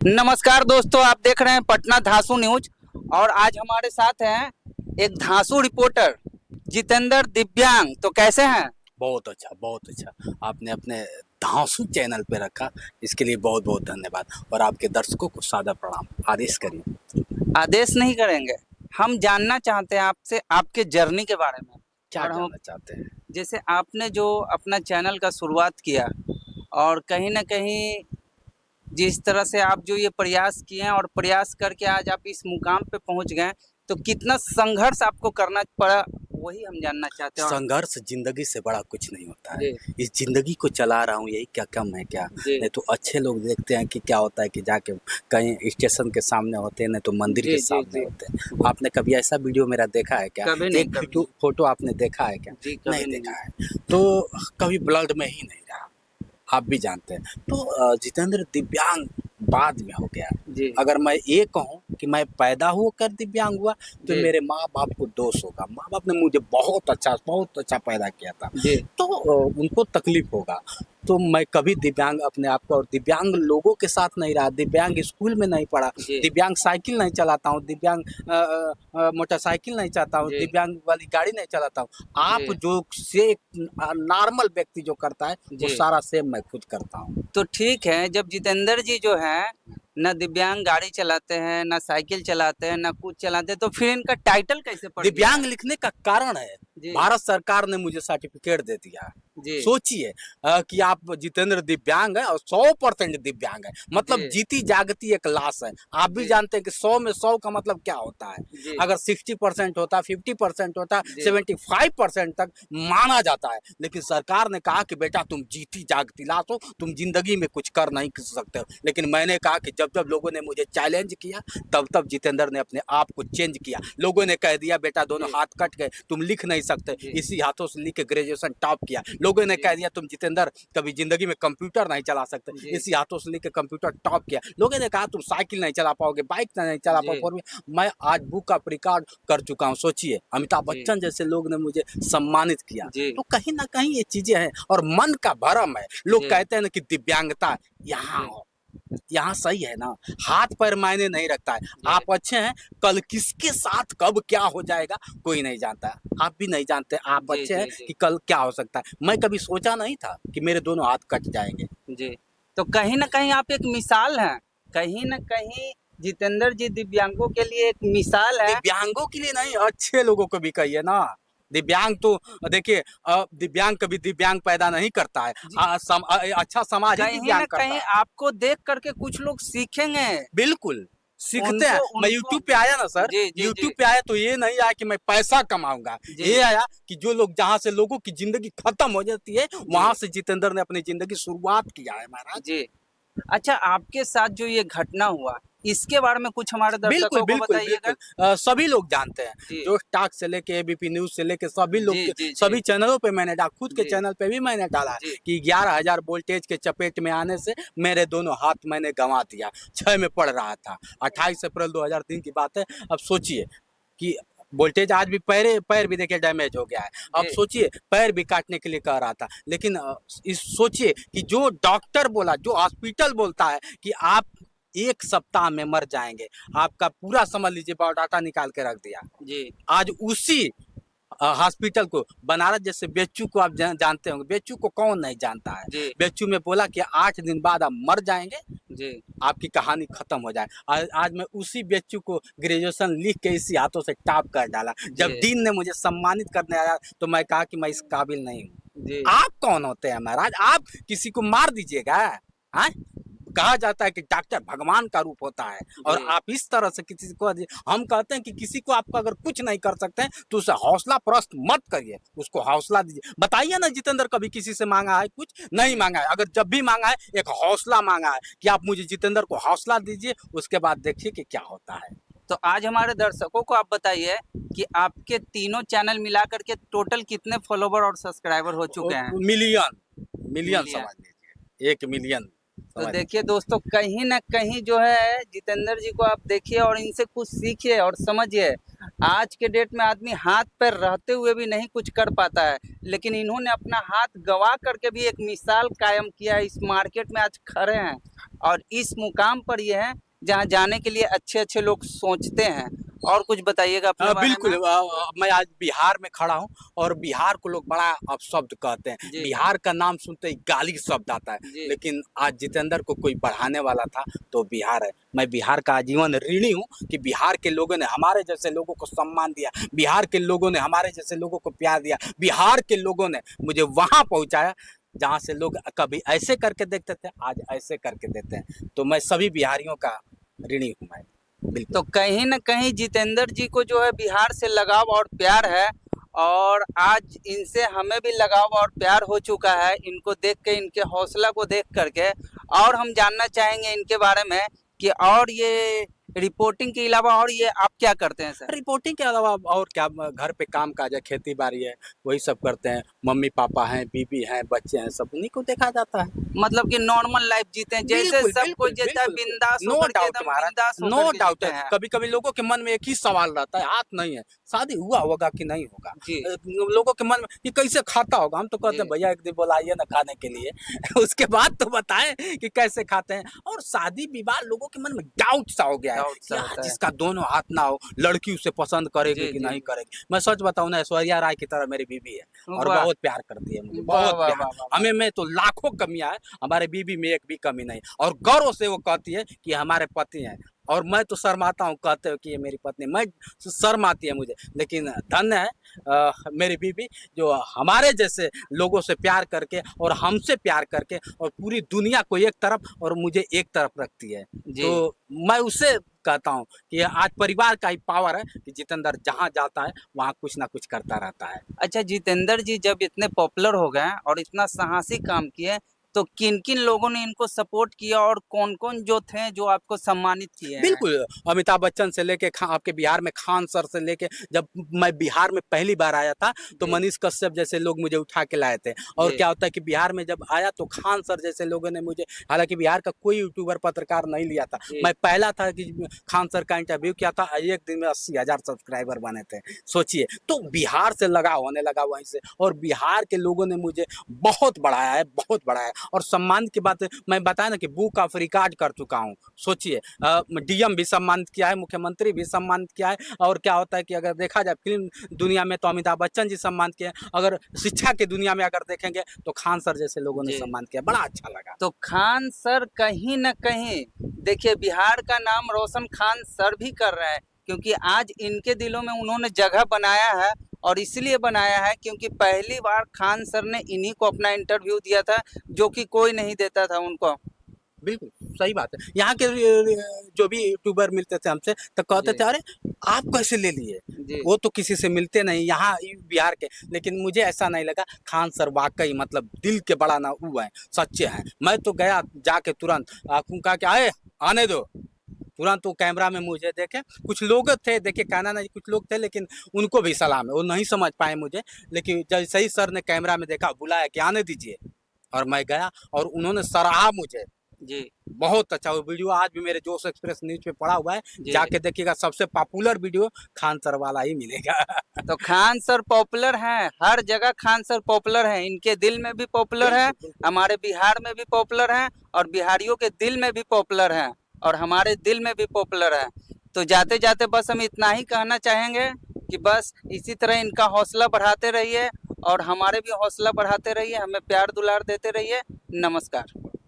नमस्कार दोस्तों, आप देख रहे हैं पटना धांसू न्यूज। और आज हमारे साथ हैं एक धांसू रिपोर्टर जितेंद्र दिव्यांग। तो कैसे हैं? बहुत अच्छा, बहुत अच्छा। आपने अपने धांसू चैनल पे रखा, इसके लिए बहुत बहुत धन्यवाद। और आपके दर्शकों को सादर प्रणाम। आदेश करिए। आदेश नहीं करेंगे, हम जानना चाहते हैं आपसे आपके जर्नी के बारे में। क्या और हम जानना चाहते हैं? जैसे आपने जो अपना चैनल का शुरुआत किया और कहीं ना कहीं जिस तरह से आप जो ये प्रयास किए हैं और प्रयास करके आज आप इस मुकाम पे पहुंच गए, तो कितना संघर्ष आपको करना पड़ा, वही हम जानना चाहते हैं। संघर्ष जिंदगी से बड़ा कुछ नहीं होता है। जी इस जिंदगी को चला रहा हूँ, यही क्या कम है क्या? जी नहीं तो अच्छे लोग देखते हैं कि क्या होता है कि जाके कहीं स्टेशन के सामने होते हैं, नहीं तो मंदिर जी के जी सामने जी होते हैं। आपने कभी ऐसा वीडियो मेरा देखा है क्या? कभी नहीं, एक कभी फोटो आपने देखा है क्या? जी नहीं कभी नहीं। देखा है। तो कभी ब्लड में ही नहीं रहा, आप भी जानते हैं। तो जितेंद्र दिव्यांग बाद में हो गया। जी अगर मैं ये कहूँ कि मैं पैदा होकर दिव्यांग हुआ तो जी मेरे माँ बाप को दोष होगा। माँ बाप ने मुझे बहुत अच्छा पैदा किया था, जी तो उनको तकलीफ होगा। तो मैं कभी दिव्यांग अपने आप को और दिव्यांग लोगों के साथ नहीं रहा। दिव्यांग स्कूल में नहीं पढ़ा, जी दिव्यांग साइकिल नहीं चलाता हूँ, दिव्यांग मोटरसाइकिल नहीं चाहता हूँ, जी दिव्यांग वाली गाड़ी नहीं चलाता हूँ। आप जी जो से नॉर्मल व्यक्ति जो करता है वो जी सारा सेम मैं खुद करता हूँ। तो ठीक है, जब जितेंद्र जी जो है न दिव्यांग गाड़ी चलाते हैं, न साइकिल चलाते हैं, न कुछ चलाते हैं, तो फिर इनका टाइटल कैसे पड़ गया दिव्यांग है? लिखने का कारण है, जी भारत सरकार ने मुझे सर्टिफिकेट दे दिया है। जी सोचिए कि आप जितेंद्र दिव्यांग है और 100% दिव्यांग है, मतलब जी जीती जागती एक लाश है। आप भी जी जानते हैं कि 100 में 100 का मतलब क्या होता है। जी अगर 60% होता, 50% होता, जी 75% तक माना जाता है। लेकिन सरकार ने कहा कि बेटा तुम जीती जागती लाश हो, तुम जिंदगी में कुछ कर नहीं सकते हो। लेकिन मैंने कहा कि जब जब लोगों ने मुझे चैलेंज किया, तब तब जितेंद्र ने अपने आप को चेंज किया। लोगों ने कह दिया बेटा दोनों जी हाथ कट गए, तुम लिख नहीं सकते। जी इसी हाथों से लिख के ग्रेजुएशन टॉप किया। लोगों ने जी कह दिया तुम जितेंद्र कभी जिंदगी में कंप्यूटर नहीं चला सकते। जी इसी हाथों से लिख के कंप्यूटर टॉप किया। लोगों ने कहा तुम साइकिल नहीं चला पाओगे, बाइक नहीं चला जी पाओगे। मैं आज बुक ऑफ रिकॉर्ड कर चुका हूँ। सोचिए, अमिताभ जी बच्चन जैसे लोग ने मुझे सम्मानित किया। जी तो कहीं ना कहीं ये चीजें हैं और मन का भरम है। लोग जी कहते हैं ना कि दिव्यांगता यहाँ जी यहाँ सही है ना, हाथ पैर मायने नहीं रखता है। जी आप अच्छे हैं, कल किसके साथ कब क्या हो जाएगा कोई नहीं जानता। आप भी नहीं जानते आप जी अच्छे हैं जी जी कि कल क्या हो सकता है। मैं कभी सोचा नहीं था कि मेरे दोनों हाथ कट जाएंगे। जी तो कहीं ना कहीं आप एक मिसाल हैं, कहीं ना कहीं जितेंद्र जी दिव्यांगों के लिए एक मिसाल है। दिव्यांगों के लिए नहीं, अच्छे लोगों को भी कहिए ना। दिव्यांग तो देखिए, दिव्यांग कभी दिव्यांग पैदा नहीं करता है। जी अच्छा समाज ही कहीं ना दिव्यांग करता कहीं है। आपको देख करके कुछ लोग सीखेंगे। बिल्कुल, सीखते हैं। उनको मैं उनको यूट्यूब पे आया ना सर, जी जी जी यूट्यूब पे आया तो ये नहीं आया कि मैं पैसा कमाऊँगा। जी ये आया कि जो लोग जहाँ से लोगों की ज़िंदगी खत्म हो जाती है, जी वहाँ से जितेंद्र ने अपनी ज़िंदगी शुरुआत किया है महाराज। जी अच्छा, आपके साथ जो ये घटना हुआ, इसके बारे में कुछ हमारे बिल्कुल, दर्शकों को बिल्कुल, बताइएगा। बिल्कुल। सभी लोग जानते हैं, जी जो टाक से लेके एबीपी न्यूज़ से लेके सभी लोग जी के जी जी सभी चैनलों पे मैंने डाला, खुद के जी चैनल पे भी मैंने डाला है जी कि 11,000 वोल्टेज के चपेट में आने से मेरे दोनों हाथ मैंने गँवा दिया। 6 में पढ़ रहा था। 28 अप्रैल 2003 की बात है। अब सोचिए कि वोल्टेज आज भी पैर भी देखिए डैमेज हो गया है। अब जी सोचिए पैर भी काटने के लिए कह रहा था। लेकिन इस सोचिए कि जो डॉक्टर बोला, जो हॉस्पिटल बोलता है कि आप 1 सप्ताह में मर जाएँगे, आपका पूरा समझ लीजिए बायोडाटा निकाल के रख दिया। जी आज उसी हॉस्पिटल को, बनारस जैसे बेच्चू को आप जानते होंगे, बेच्चू को कौन नहीं जानता है। जी बेच्चू में बोला कि 8 दिन बाद आप मर जाएँगे, जी आपकी कहानी खत्म हो जाए। आज मैं उसी बेच्चू को ग्रेजुएशन लिख के इसी हाथों से टॉप कर डाला। जब जी डीन ने मुझे सम्मानित करने आया तो मैं कहा कि मैं इस काबिल नहीं हूँ। जी आप कौन होते हैं महाराज? आप किसी को मार दीजिएगा? हाँ? कहा जाता है कि डॉक्टर भगवान का रूप होता है और जी आप इस तरह से किसी को, हम कहते हैं कि किसी को आप अगर कुछ नहीं कर सकते हैं तो उसे हौसला प्रस्त मत करिए, उसको हौसला दीजिए। बताइए ना जितेंद्र कभी किसी से मांगा है? कुछ नहीं मांगा है। अगर जब भी मांगा है एक हौसला मांगा है कि आप मुझे जितेंद्र को हौसला दीजिए, उसके बाद देखिए कि क्या होता है। तो आज हमारे दर्शकों को आप बताइए कि आपके तीनों चैनल मिला करके टोटल कितने फॉलोवर और सब्सक्राइबर हो चुके हैं? Million million million. समझ लीजिए, 1 मिलियन तो समझ देखिए लीजिए। दोस्तों, कहीं ना कहीं जो है जितेंद्र जी को आप देखिए और इनसे कुछ सीखिए और समझिए। आज के डेट में आदमी हाथ पैर रहते हुए भी नहीं कुछ कर पाता है, लेकिन इन्होंने अपना हाथ गवा करके भी एक मिसाल कायम किया है, इस मार्केट में आज खड़े हैं। और इस मुकाम पर ये है जहाँ जाने के लिए अच्छे-अच्छे लोग सोचते हैं। और कुछ बताइएगा अपने बारे बिल्कुल में? मैं आज बिहार में खड़ा हूँ और बिहार को लोग बड़ा अपशब्द कहते हैं। जी। बिहार का नाम सुनते ही गाली शब्द आता है, जी। लेकिन आज जितेंद्र को कोई बढ़ाने वाला था तो बिहार है। मैं बिहार का आजीवन ऋणी हूँ कि बिहार के लोगों ने हमारे जैसे लोगों को सम्मान दिया, बिहार के लोगों ने हमारे जैसे लोगों को प्यार दिया, बिहार के लोगों ने मुझे वहाँ पहुँचाया जहाँ से लोग कभी ऐसे करके देखते थे, आज ऐसे करके देते हैं। तो मैं सभी बिहारियों का ऋणी हूँ मैं, बिल्कुल। तो कहीं न कहीं जितेंद्र जी को जो है बिहार से लगाव और प्यार है और आज इनसे हमें भी लगाव और प्यार हो चुका है। इनको देख के, इनके हौसला को देख कर के और हम जानना चाहेंगे इनके बारे में कि और ये रिपोर्टिंग के अलावा और ये आप क्या करते हैं सर? रिपोर्टिंग के अलावा और क्या, घर पे काम काज है, खेती बाड़ी है, वही सब करते हैं। मम्मी पापा हैं, बीबी हैं, बच्चे हैं, सब उन्हीं को देखा जाता है। मतलब कि नॉर्मल लाइफ जीते हैं, जैसे बिल्कुल, सब कोई बिल्कुल, जीता है, बिल्कुल। बिंदास नो होकर के, डाउट एकदम महाराज, बिंदास नो होकर के डाउट जीते है। हैं। कभी-कभी लोगों के मन में एक ही सवाल रहता है, आज नहीं है, शादी हुआ होगा कि नहीं होगा? जी, लोगों के मन में ये कैसे खाता होगा? हम तो कहते हैं जी, भैया एक दिन बुलाइए ना खाने के लिए उसके बाद तो बताएं कि कैसे खाते हैं। और शादी विवाह लोगों के मन में डाउट सा हो गया है डाउट कि सा यार होता है। जिसका दोनों हाथ ना हो, लड़की उसे पसंद करेगी जी, कि जी। नहीं करेगी। मैं सच बताऊं ना, ऐश्वर्या राय की तरह मेरी बीवी है और वाह! बहुत प्यार करती है मुझे, वाह, बहुत वाह, प्यार। वाह, वाह, वाह! हमें में तो लाखों कमियां है, हमारे बीवी में एक भी कमी नहीं, और गर्व से वो कहती है कि हमारे पति हैं। और मैं तो शर्माता हूँ कहते हो कि ये मेरी पत्नी, मैं शर्म आती है मुझे, लेकिन धन्य है मेरी बीवी जो हमारे जैसे लोगों से प्यार करके और हमसे प्यार करके और पूरी दुनिया को एक तरफ और मुझे एक तरफ रखती है। जी। तो मैं उससे कहता हूँ कि आज परिवार का ही पावर है कि जितेंद्र जहाँ जाता है वहाँ कुछ ना कुछ करता रहता है। अच्छा, जितेंद्र जी जब इतने पॉपुलर हो गए और इतना साहसी काम किए, तो किन-किन लोगों ने इनको सपोर्ट किया और कौन-कौन जो थे जो आपको सम्मानित किए हैं? बिल्कुल, अमिताभ बच्चन से लेके आपके बिहार में खान सर से लेके, जब मैं बिहार में पहली बार आया था तो जी, मनीष कश्यप जैसे लोग मुझे उठा के लाए थे। और जी, क्या होता है कि बिहार में जब आया तो खान सर जैसे लोगों ने मुझे, हालाँकि बिहार का कोई यूट्यूबर पत्रकार नहीं लिया था। जी। मैं पहला था कि खान सर का इंटरव्यू किया था, एक दिन में 80,000 सब्सक्राइबर बने थे, सोचिए। तो बिहार से लगाव होने लगा वहीं से, और बिहार के लोगों ने मुझे बहुत बढ़ाया है, बहुत बढ़ाया है। और सम्मान की बात मैं बताया ना कि बुक ऑफ रिकॉर्ड कर चुका हूँ, सोचिए। डीएम भी सम्मानित किया है, मुख्यमंत्री भी सम्मानित किया है। और क्या होता है कि अगर देखा जाए फिल्म दुनिया में तो अमिताभ बच्चन जी सम्मानित किए हैं, अगर शिक्षा की दुनिया में अगर देखेंगे तो खान सर जैसे लोगों ने जी। सम्मानित किया, बड़ा अच्छा लगा। तो खान सर कहीं न कहीं देखिए बिहार का नाम रोशन खान सर भी कर रहे हैं, क्योंकि आज इनके दिलों में उन्होंने जगह बनाया है और इसलिए बनाया है क्योंकि पहली बार खान सर ने इन्हीं को अपना इंटरव्यू दिया था, जो कि कोई नहीं देता था उनको। बिल्कुल, सही बात है। यहाँ के जो भी यूट्यूबर मिलते थे हमसे तो कहते जी, थे, अरे आप कैसे ले लिए? जी, वो तो किसी से मिलते नहीं यहाँ बिहार के। लेकिन मुझे ऐसा नहीं लगा, खान सर वाक़ई मतलब दिल के बड़ा ना वो हैं, सच्चे हैं। मैं तो गया जाके तुरंत कहा कि आए, आने दो। तुरंत वो कैमरा में मुझे देखे, कुछ लोग थे, देखिए कहना नहीं, कुछ लोग थे, लेकिन उनको भी सलाम है, वो नहीं समझ पाए मुझे। लेकिन जैसे ही सर ने कैमरा में देखा, बुलाया कि आने दीजिए, और मैं गया और उन्होंने सराहा मुझे। जी, बहुत अच्छा, वो वीडियो आज भी मेरे जोश एक्सप्रेस न्यूज़ पे पड़ा हुआ है, जी। जाके देखिएगा, सबसे पॉपुलर वीडियो खान सर वाला ही मिलेगा। तो खान सर पॉपुलर हैं, हर जगह खान सर पॉपुलर हैं, इनके दिल में भी पॉपुलर हैं, बिल्कुल, बिल्कुल। हमारे बिहार में भी पॉपुलर हैं और बिहारियों के दिल में भी पॉपुलर हैं और हमारे दिल में भी पॉपुलर हैं। तो जाते-जाते बस हम इतना ही कहना चाहेंगे कि बस इसी तरह इनका हौसला बढ़ाते रहिए और हमारे भी हौसला बढ़ाते रहिए, हमें प्यार दुलार देते रहिए। नमस्कार।